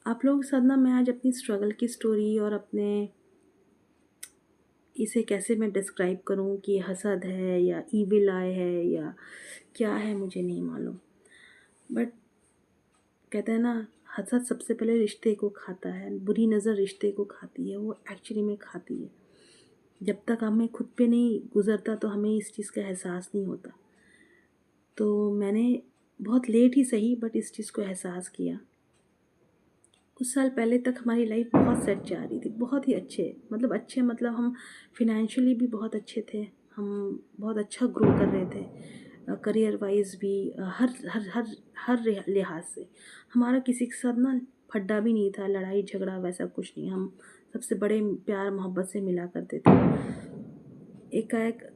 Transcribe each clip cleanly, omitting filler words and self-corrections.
आप लोगों के साथ ना मैं आज अपनी स्ट्रगल की स्टोरी और अपने इसे कैसे मैं डिस्क्राइब करूँ कि ये हसद है या ईविल आई है या क्या है, मुझे नहीं मालूम। बट कहते हैं ना, हसद सबसे पहले रिश्ते को खाता है, बुरी नज़र रिश्ते को खाती है, वो एक्चुअली में खाती है। जब तक हमें खुद पे नहीं गुजरता तो हमें इस चीज़ का एहसास नहीं होता। तो मैंने बहुत लेट ही सही बट इस चीज़ को एहसास किया। कुछ साल पहले तक हमारी लाइफ बहुत सेट जा रही थी, बहुत ही अच्छे मतलब हम फिनेंशियली भी बहुत अच्छे थे। हम बहुत अच्छा ग्रो कर रहे थे, करियर वाइज भी, हर हर हर हर लिहाज से हमारा किसी के साथ ना फड्डा भी नहीं था, लड़ाई झगड़ा वैसा कुछ नहीं। हम सबसे बड़े प्यार मोहब्बत से मिला करते थे। एकाएक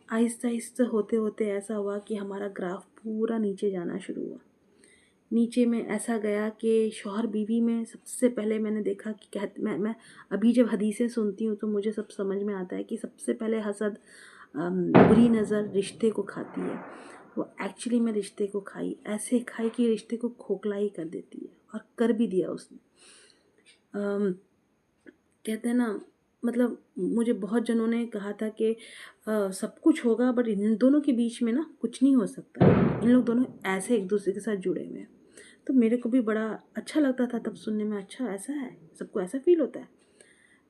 आहिस्ता आहिस्ता होते होते ऐसा हुआ कि हमारा ग्राफ पूरा नीचे जाना शुरू हुआ। नीचे में ऐसा गया कि शौहर बीवी में सबसे पहले मैंने देखा कि मैं अभी जब हदीसें सुनती हूँ तो मुझे सब समझ में आता है कि सबसे पहले हसद, बुरी नज़र रिश्ते को खाती है। वो एक्चुअली में रिश्ते को खाई, ऐसे खाई कि रिश्ते को खोखला ही कर देती है, और कर भी दिया उसने। कहते हैं ना, मतलब मुझे बहुत जनों ने कहा था कि सब कुछ होगा बट इन दोनों के बीच में ना कुछ नहीं हो सकता, इन लोग दोनों ऐसे एक दूसरे के साथ जुड़े हुए हैं। तो मेरे को भी बड़ा अच्छा लगता था तब सुनने में, अच्छा ऐसा है, सबको ऐसा फील होता है।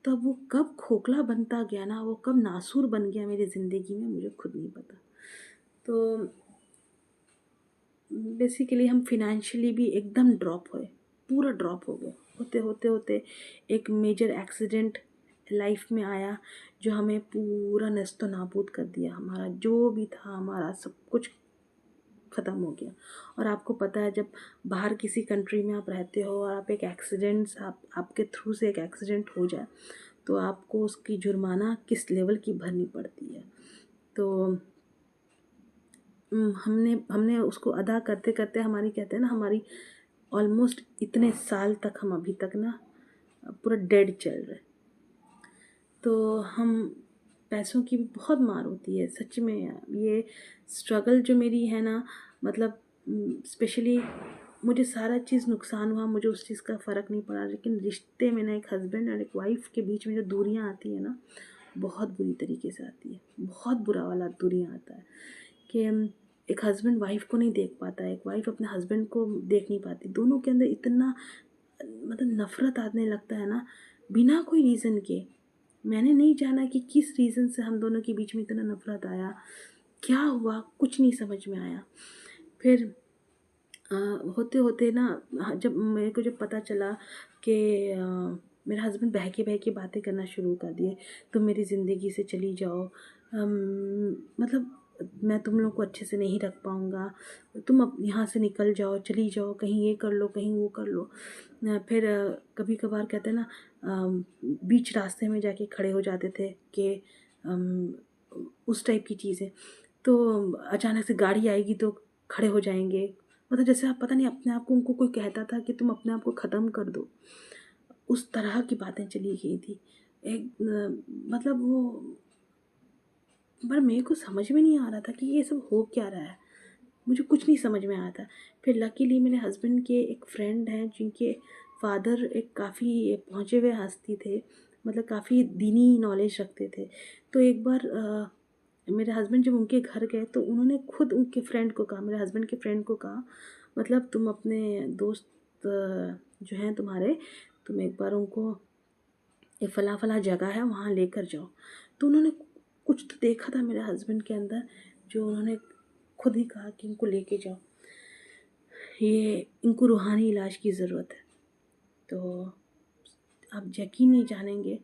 तो अब वो कब खोखला बनता गया ना, वो कब नासूर बन गया मेरी ज़िंदगी में, मुझे खुद नहीं पता। तो बेसिकली हम फिनेंशियली भी एकदम ड्रॉप हुए, पूरा ड्रॉप हो गए। होते होते होते एक मेजर एक्सीडेंट लाइफ में आया जो हमें पूरा नस्तो नाबूद कर दिया। हमारा जो भी था, हमारा सब कुछ ख़त्म हो गया। और आपको पता है, जब बाहर किसी कंट्री में आप रहते हो और आप एक एक्सीडेंट, आपके थ्रू से एक एक्सीडेंट हो जाए तो आपको उसकी जुर्माना किस लेवल की भरनी पड़ती है। तो हमने हमने उसको अदा करते करते हमारी, कहते हैं ना, हमारी ऑलमोस्ट इतने साल तक हम अभी तक ना पूरा डेड चल रहे। तो हम पैसों की भी बहुत मार होती है सच में यार। ये स्ट्रगल जो मेरी है ना, मतलब स्पेशली मुझे सारा चीज़ नुकसान हुआ, मुझे उस चीज़ का फ़र्क नहीं पड़ा, लेकिन रिश्ते में ना, एक हस्बैंड और एक वाइफ़ के बीच में जो दूरियां आती है ना, बहुत बुरी तरीके से आती है। बहुत बुरा वाला दूरियां आता है कि एक हस्बैंड वाइफ़ को नहीं देख पाता है, एक वाइफ़ अपने हस्बैंड को देख नहीं पाती। दोनों के अंदर इतना मतलब नफ़रत आने लगता है ना, बिना कोई रीज़न के। मैंने नहीं जाना कि किस रीज़न से हम दोनों के बीच में इतना नफ़रत आया, क्या हुआ, कुछ नहीं समझ में आया। फिर होते होते ना, जब मेरे को जब पता चला कि मेरे हस्बैंड बहके बातें करना शुरू कर दिए, तुम मेरी ज़िंदगी से चली जाओ, मतलब मैं तुम लोग को अच्छे से नहीं रख पाऊँगा, तुम अब यहाँ से निकल जाओ, चली जाओ, कहीं ये कर लो, कहीं वो कर लो। फिर कभी कभार कहते हैं ना, बीच रास्ते में जाके खड़े हो जाते थे कि अम, उस टाइप की चीज़ें। तो अचानक से गाड़ी आएगी तो खड़े हो जाएंगे, मतलब जैसे आप, पता नहीं, अपने आप को उनको कोई कहता था कि तुम अपने आप को ख़त्म कर दो। उस तरह की बातें चली गई थी। एक मतलब वो, पर मेरे को समझ में नहीं आ रहा था कि ये सब हो क्या रहा है, मुझे कुछ नहीं समझ में आया था। फिर लकीली मेरे हस्बैंड के एक फ्रेंड हैं जिनके फादर एक काफ़ी पहुँचे हुए हस्ती थे, मतलब काफ़ी दीनी नॉलेज रखते थे। तो एक बार मेरे हस्बैंड जब उनके घर गए तो उन्होंने खुद उनके फ्रेंड को कहा, मेरे हस्बैंड के फ्रेंड को कहा, मतलब तुम अपने दोस्त जो हैं तुम्हारे, तुम एक बार उनको ये फ़लाँ फ़लाँ जगह है वहाँ लेकर जाओ। तो उन्होंने कुछ तो देखा था मेरे हस्बैंड के अंदर, जो उन्होंने खुद ही कहा कि इनको लेके जाओ, ये इनको रूहानी इलाज की ज़रूरत है। तो आप यकीन नहीं जानेंगे,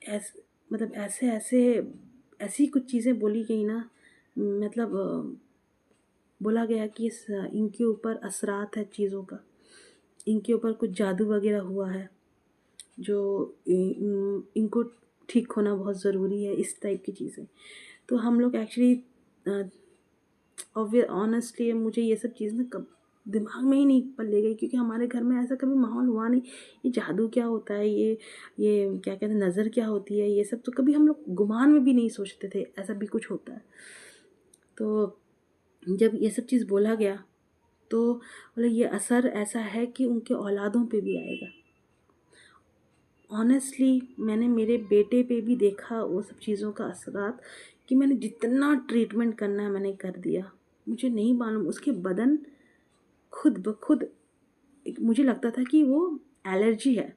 ऐस मतलब ऐसे ऐसे ऐसी कुछ चीज़ें बोली गई ना, मतलब बोला गया कि इनके ऊपर असरात है चीज़ों का, इनके ऊपर कुछ जादू वगैरह हुआ है, जो इनको ठीक होना बहुत ज़रूरी है, इस टाइप की चीज़ें। तो हम लोग एक्चुअली, ऑनेस्टली मुझे ये सब चीज़ ना कब दिमाग में ही नहीं पल्ले गई, क्योंकि हमारे घर में ऐसा कभी माहौल हुआ नहीं। ये जादू क्या होता है, ये क्या कहते हैं, नज़र क्या होती है, ये सब तो कभी हम लोग गुमान में भी नहीं सोचते थे ऐसा भी कुछ होता है। तो जब ये सब चीज़ बोला गया तो बोले ये असर ऐसा है कि उनके औलादों पे भी आएगा। ऑनेस्टली मैंने मेरे बेटे पे भी देखा वो सब चीज़ों का असरात, कि मैंने जितना ट्रीटमेंट करना है मैंने कर दिया। मुझे नहीं मालूम उसके बदन खुद ब खुद, मुझे लगता था कि वो एलर्जी है।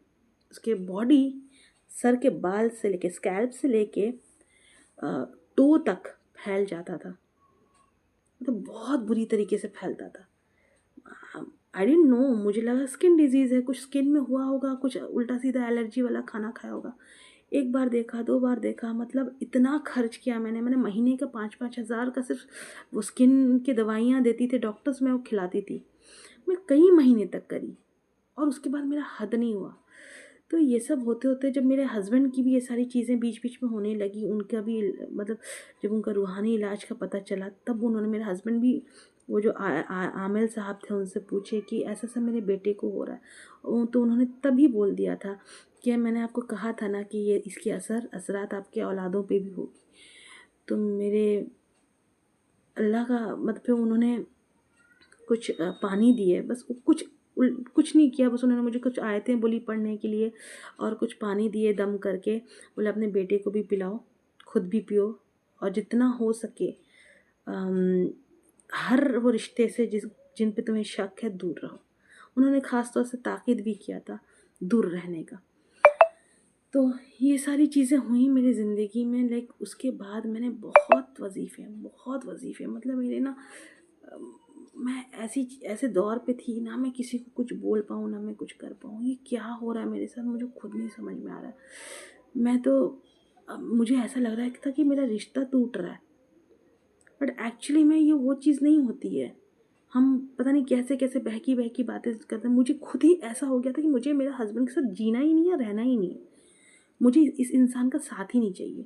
उसके बॉडी सर के बाल से लेके, स्कैल्प से लेके टो तक फैल जाता था। मतलब बहुत बुरी तरीके से फैलता था। आई डिडंट नो, मुझे लगा स्किन डिजीज़ है, कुछ स्किन में हुआ होगा, कुछ उल्टा सीधा एलर्जी वाला खाना खाया होगा। एक बार देखा, 2 बार देखा, मतलब इतना खर्च किया मैंने महीने का 5-5 हज़ार का सिर्फ वो स्किन की दवाइयाँ देती थी डॉक्टर्स, मैं वो खिलाती थी। मैं कई महीने तक करी और उसके बाद मेरा हद नहीं हुआ। तो ये सब होते-होते जब मेरे हस्बैंड की भी ये सारी चीज़ें बीच-बीच में होने लगी, उनका भी मतलब जब उनका रूहानी इलाज का पता चला, तब उन्होंने, मेरे हस्बैंड भी, वो जो आमिल साहब थे उनसे पूछे कि ऐसा-ऐसा मेरे बेटे को हो रहा है। तो उन्होंने तभी बोल दिया था कि मैंने आपको कहा था ना कि ये इसकी असरात आपके औलादों पे भी होगी। तो मेरे अल्लाह का मतलब, फिर उन्होंने कुछ पानी दिए, बस वो कुछ नहीं किया, बस उन्होंने मुझे कुछ आयतें बोली पढ़ने के लिए और कुछ पानी दिए दम करके, बोले अपने बेटे को भी पिलाओ, खुद भी पियो, और जितना हो सके अम, हर वो रिश्ते से जिन पे तुम्हें शक है दूर रहो। उन्होंने ख़ास तौर से ताकीद भी किया था दूर रहने का। तो ये सारी चीज़ें हुई मेरी ज़िंदगी में। लाइक उसके बाद मैंने बहुत वज़ीफ़े, मतलब मेरे ना मैं ऐसे दौर पे थी ना, मैं किसी को कुछ बोल पाऊँ ना मैं कुछ कर पाऊँ। ये क्या हो रहा है मेरे साथ, मुझे खुद नहीं समझ में आ रहा है। मैं तो मुझे ऐसा लग रहा है था कि मेरा रिश्ता टूट रहा है, बट एक्चुअली में ये वो चीज़ नहीं होती है। हम पता नहीं कैसे-कैसे बहकी-बहकी बातें करते हैं। मुझे खुद ही ऐसा हो गया था कि मुझे मेरे हस्बैंड के साथ जीना ही नहीं है, रहना ही नहीं है। मुझे इस इंसान का साथ ही नहीं चाहिए।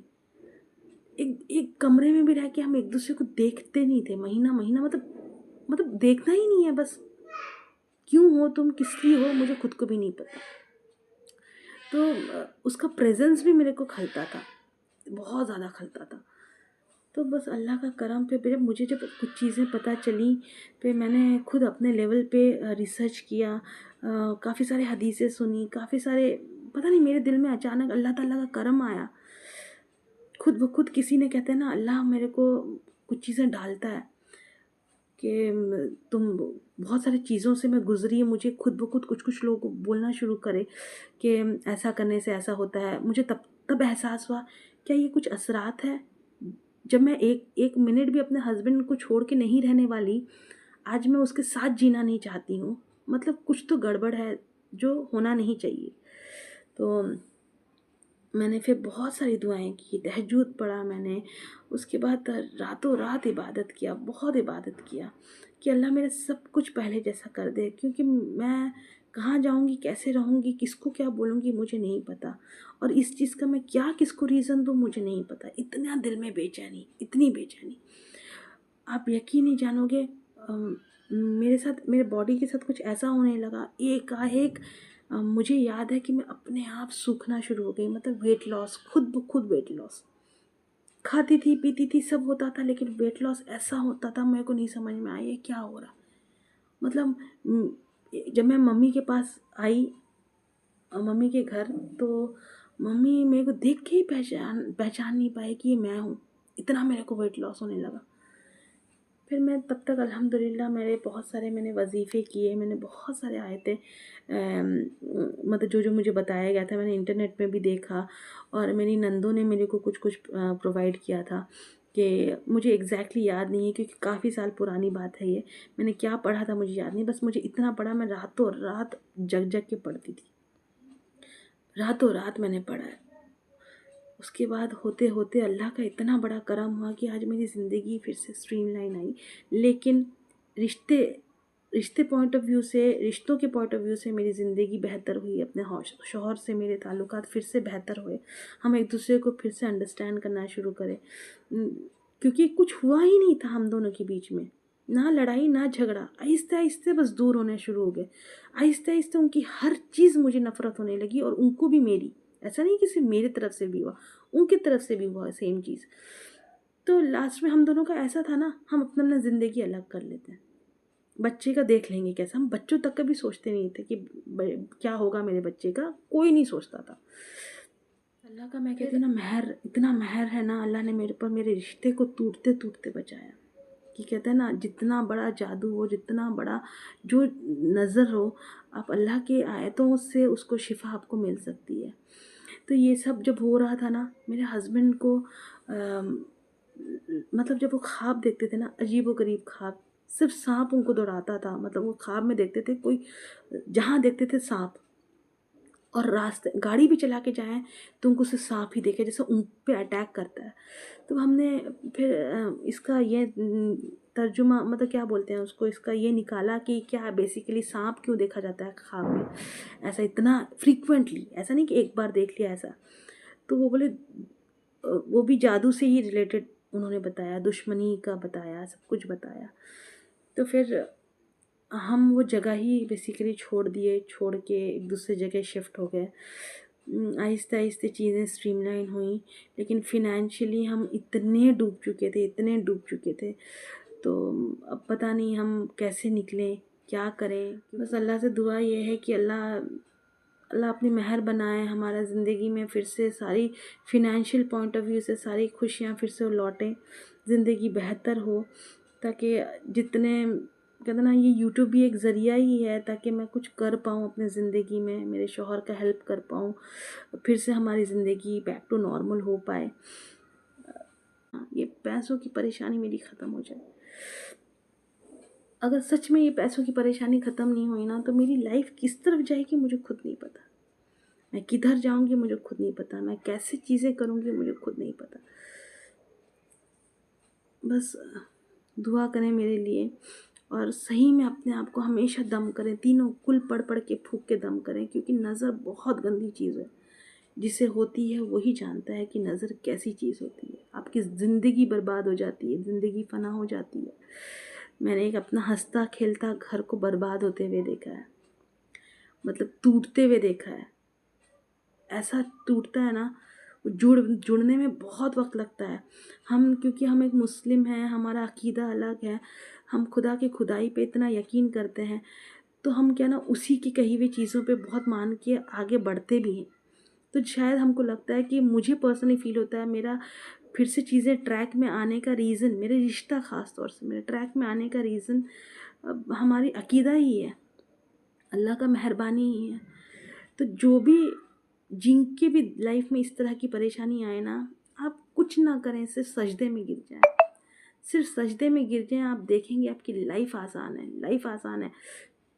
एक एक कमरे में भी रह के हम एक-दूसरे को देखते नहीं थे महीना-महीना, मतलब देखना ही नहीं है बस। क्यों हो तुम, किस लिए हो, मुझे खुद को भी नहीं पता। तो उसका प्रेज़ेंस भी मेरे को खलता था, बहुत ज़्यादा खलता था। तो बस अल्लाह का करम पे फिर मुझे जब कुछ चीज़ें पता चली, फिर मैंने खुद अपने लेवल पे रिसर्च किया, काफ़ी सारे हदीसें सुनी, काफ़ी सारे, पता नहीं मेरे दिल में अचानक अल्लाह ताला का करम आया। खुद ब खुद किसी ने, कहते हैं ना, अल्लाह मेरे को कुछ चीज़ें डालता है कि तुम, बहुत सारी चीज़ों से मैं गुज़री, मुझे खुद ब खुद कुछ-कुछ लोग बोलना शुरू करे कि ऐसा करने से ऐसा होता है। मुझे तब एहसास हुआ, क्या ये कुछ असरात है? जब मैं एक मिनट भी अपने हस्बैंड को छोड़ के नहीं रहने वाली, आज मैं उसके साथ जीना नहीं चाहती हूँ। मतलब कुछ तो गड़बड़ है, जो होना नहीं चाहिए। तो मैंने फिर बहुत सारी दुआएँ की, तहज्जुद पढ़ा मैंने, उसके बाद रातों रात इबादत किया, बहुत इबादत किया कि अल्लाह मेरा सब कुछ पहले जैसा कर दे, क्योंकि मैं कहाँ जाऊँगी, कैसे रहूँगी, किसको क्या बोलूँगी, मुझे नहीं पता, और इस चीज़ का मैं क्या किसको रीज़न दूँ, मुझे नहीं पता। इतना दिल में बेचैनी, इतनी बेचैनी, आप यकीन नहीं जानोगे। मेरे साथ, मेरे बॉडी के साथ कुछ ऐसा होने लगा एकाएक। मुझे याद है कि मैं अपने आप सूखना शुरू हो गई, मतलब वेट लॉस, खुद ब खुद वेट लॉस। खाती थी, पीती थी, सब होता था, लेकिन वेट लॉस ऐसा होता था, मेरे को नहीं समझ में आया ये क्या हो रहा। मतलब जब मैं मम्मी के पास आई, मम्मी के घर, तो मम्मी मेरे को देख के ही पहचान नहीं पाए कि ये मैं हूँ। इतना मेरे को वेट लॉस होने लगा। फिर मैं तब तक अल्हम्दुलिल्लाह मेरे बहुत सारे मैंने वज़ीफ़े किए, मैंने बहुत सारे आयतें, मतलब जो मुझे बताया गया था मैंने इंटरनेट में भी देखा, और मेरी नंदों ने मेरे को कुछ प्रोवाइड किया था, कि मुझे एग्ज़ैक्टली याद नहीं है क्योंकि काफ़ी साल पुरानी बात है ये। मैंने क्या पढ़ा था मुझे याद नहीं, बस मुझे इतना पढ़ा, मैं रातों रात जग के पढ़ती थी, रातों रात मैंने पढ़ा है। उसके बाद होते-होते अल्लाह का इतना बड़ा करम हुआ कि आज मेरी ज़िंदगी फिर से स्ट्रीमलाइन आई। लेकिन रिश्ते रिश्ते पॉइंट ऑफ व्यू से, रिश्तों के पॉइंट ऑफ व्यू से मेरी ज़िंदगी बेहतर हुई। अपने शौहर से मेरे ताल्लुकात फिर से बेहतर हुए। हम एक-दूसरे को फिर से अंडरस्टैंड करना शुरू करें। क्योंकि कुछ हुआ ही नहीं था हम दोनों के बीच में। ना लड़ाई, ना झगड़ा। आहिस्ते-आहिस्ते बस दूर होने शुरू हो गए। आहिस्ते-आहिस्ते उनकी हर चीज़ मुझे नफ़रत होने लगी, और उनको भी मेरी। ऐसा नहीं कि सिर्फ मेरी तरफ से भी हुआ, उनकी तरफ से भी हुआ सेम चीज़। तो लास्ट में हम दोनों का ऐसा था ना, हम अपना-अपना ज़िंदगी अलग कर लेते हैं। बच्चे का देख लेंगे कैसे, हम बच्चों तक का भी सोचते नहीं थे कि क्या होगा मेरे बच्चे का, कोई नहीं सोचता था। अल्लाह का मैं कहती हूँ ना महर, इतना महर है ना, अल्लाह ने मेरे पर मेरे रिश्ते को टूटते टूटते बचाया। कि कहते हैं ना, जितना बड़ा जादू हो, जितना बड़ा जो नज़र हो, आप अल्लाह के आयतों से उसको शिफा आपको मिल सकती है। तो ये सब जब हो रहा था ना, मेरे हस्बैंड को मतलब जब वो ख्वाब देखते थे ना, अजीबोगरीब ख्वाब, सिर्फ सांप उनको दौड़ाता था। मतलब वो ख्वाब में देखते थे कोई, जहाँ देखते थे सांप, और रास्ते गाड़ी भी चला के जाएं तो उनको सिर्फ सांप ही देखे, जैसे उन पे अटैक करता है। तो हमने फिर इसका ये तर्जुमा, मतलब क्या बोलते हैं उसको, इसका ये निकाला कि क्या बेसिकली सांप क्यों देखा जाता है ख्वाब में ऐसा इतना फ्रीक्वेंटली, ऐसा नहीं कि एक बार देख लिया ऐसा। तो वो बोले वो भी जादू से ही रिलेटेड उन्होंने बताया, दुश्मनी का बताया, सब कुछ बताया। तो फिर हम वो जगह ही बेसिकली छोड़ दिए, छोड़ के एक दूसरी जगह शिफ्ट हो गए। आहिस्ते आहिस्ते चीज़ें स्ट्रीमलाइन हुई, लेकिन फिनेंशियली हम इतने डूब चुके थे, इतने डूब चुके थे। तो अब पता नहीं हम कैसे निकलें, क्या करें। बस अल्लाह से दुआ ये है कि अल्लाह अल्लाह अपनी मेहर बनाए हमारा ज़िंदगी में, फिर से सारी फिनेंशियल पॉइंट ऑफ व्यू से सारी खुशियाँ फिर से लौटें, ज़िंदगी बेहतर हो, ताकि जितने कहते हैं ना, ये यूट्यूब भी एक ज़रिया ही है ताकि मैं कुछ कर पाऊँ अपनी ज़िंदगी में, मेरे शौहर का हेल्प कर पाऊँ, फिर से हमारी ज़िंदगी बैक टू नॉर्मल हो पाए, ये पैसों की परेशानी मेरी ख़त्म हो जाए। अगर सच में ये पैसों की परेशानी ख़त्म नहीं हुई ना, तो मेरी लाइफ किस तरफ जाएगी मुझे खुद नहीं पता। मैं किधर जाऊंगी मुझे खुद नहीं पता, मैं कैसे चीज़ें करूंगी मुझे खुद नहीं पता। बस दुआ करें मेरे लिए, और सही में अपने आप को हमेशा दम करें, तीनों कुल पढ़ पढ़ के फूंक के दम करें, क्योंकि नज़र बहुत गंदी चीज़ है। जिसे होती है वही जानता है कि नज़र कैसी चीज़ होती है। आपकी ज़िंदगी बर्बाद हो जाती है, ज़िंदगी फना हो जाती है। मैंने एक अपना हंसता खेलता घर को बर्बाद होते हुए देखा है, मतलब टूटते हुए देखा है। ऐसा टूटता है ना, जुड़ने में बहुत वक्त लगता है। हम क्योंकि हम एक मुस्लिम हैं, हमारा अकीदा अलग है, हम खुदा की खुदाई पे इतना यकीन करते हैं, तो हम क्या ना उसी की कही हुई चीज़ों पे बहुत मान के आगे बढ़ते भी हैं। तो शायद हमको लगता है कि मुझे पर्सनली फ़ील होता है, मेरा फिर से चीज़ें ट्रैक में आने का रीज़न, मेरे रिश्ता ख़ास तौर से मेरे ट्रैक में आने का रीज़न हमारी अकीदा ही है, अल्लाह का मेहरबानी ही है। तो जो भी जिनके भी लाइफ में इस तरह की परेशानी आए ना, आप कुछ ना करें, सिर्फ सजदे में गिर जाएं, सिर्फ सजदे में गिर जाएं, आप देखेंगे आपकी लाइफ आसान है, लाइफ आसान है।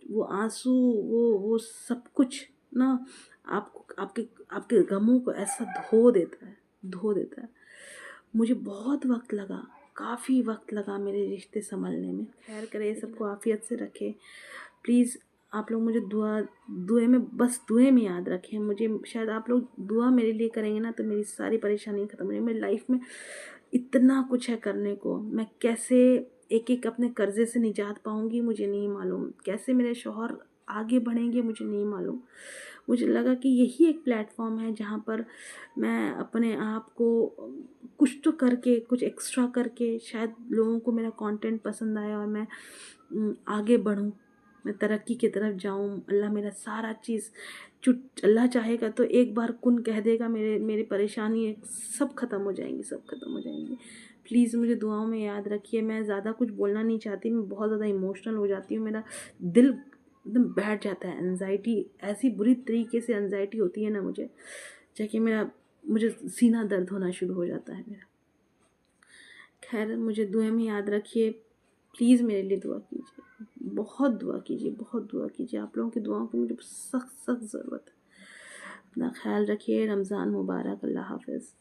वो आंसू, वो सब कुछ ना आपको आपके आपके गमों को ऐसा धो देता है, धो देता है। मुझे बहुत वक्त लगा, काफ़ी वक्त लगा मेरे रिश्ते संभलने में। खैर करे, सबको आफियत से रखे। प्लीज़ आप लोग मुझे दुआ में, बस दुआ में याद रखें मुझे। शायद आप लोग दुआ मेरे लिए करेंगे ना, तो मेरी सारी परेशानी ख़त्म हो जाएगी। मेरी लाइफ में इतना कुछ है करने को, मैं कैसे एक एक अपने कर्ज़े से निजात पाऊँगी मुझे नहीं मालूम, कैसे मेरे शौहर आगे बढ़ेंगे मुझे नहीं मालूम। मुझे लगा कि यही एक प्लेटफॉर्म है जहाँ पर मैं अपने आप को कुछ तो करके, कुछ एक्स्ट्रा करके, शायद लोगों को मेरा कंटेंट पसंद आए और मैं आगे बढ़ूँ, मैं तरक्की की तरफ जाऊँ। अल्लाह मेरा सारा चीज़ अल्लाह चाहेगा तो एक बार कुन कह देगा, मेरी परेशानी सब ख़त्म हो जाएंगी, सब ख़त्म हो जाएंगी। प्लीज़ मुझे दुआओं में याद रखिए। मैं ज़्यादा कुछ बोलना नहीं चाहती, मैं बहुत ज़्यादा इमोशनल हो जाती हूँ, मेरा दिल एकदम बैठ जाता है। एंजाइटी, ऐसी बुरी तरीके से एंजाइटी होती है ना मुझे, जाके मुझे सीना दर्द होना शुरू हो जाता है मेरा। खैर, मुझे दुआ में याद रखिए, प्लीज़ मेरे लिए दुआ कीजिए, बहुत दुआ कीजिए, बहुत दुआ कीजिए। आप लोगों की दुआओं की मुझे सख्त सख्त ज़रूरत है। अपना ख्याल रखिए। रमज़ान मुबारक। अल्लाह हाफ़िज़।